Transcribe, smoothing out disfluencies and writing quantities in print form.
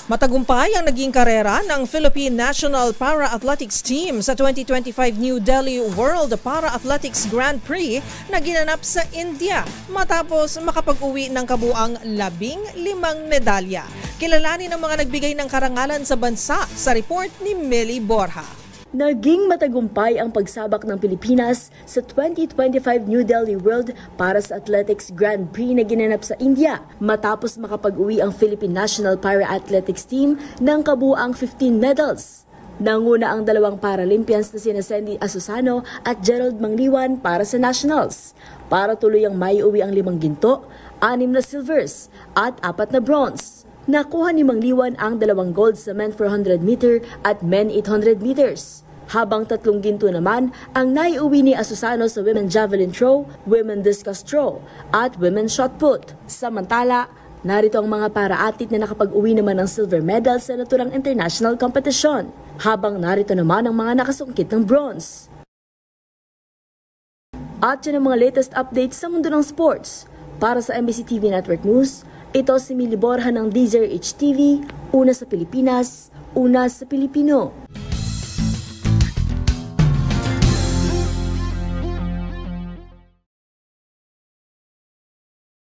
Matagumpay ang naging karera ng Philippine National Para-Athletics Team sa 2025 New Delhi World Para-Athletics Grand Prix na ginanap sa India matapos makapag-uwi ng kabuang 15 medalya. Kilalanin ang mga nagbigay ng karangalan sa bansa sa report ni Millie Borja. Naging matagumpay ang pagsabak ng Pilipinas sa 2025 New Delhi World para sa Athletics Grand Prix na ginanap sa India matapos makapag-uwi ang Philippine National Para-Athletics Team ng kabuang 15 medals. Nanguna ang dalawang Paralympians na sina Sendy Asusano at Gerald Mangliwan para sa Nationals para tuluyang maiuwi ang 5 ginto, 6 na silvers at 4 na bronze. Nakuha ni Mangliwan ang 2 gold sa men 400 meter at men 800 meters. Habang 3 ginto naman ang naiuwi ni Asusano sa women javelin throw, women discus throw at women shot put. Samantala, narito ang mga para-athlete na nakapag-uwi naman ng silver medal sa naturang international competition. Habang narito naman ang mga nakasungkit ng bronze. At yan ang mga latest updates sa mundo ng sports. Para sa MBC TV Network News, ito si Millie Borja ng DZRH TV, una sa Pilipinas, una sa Pilipino.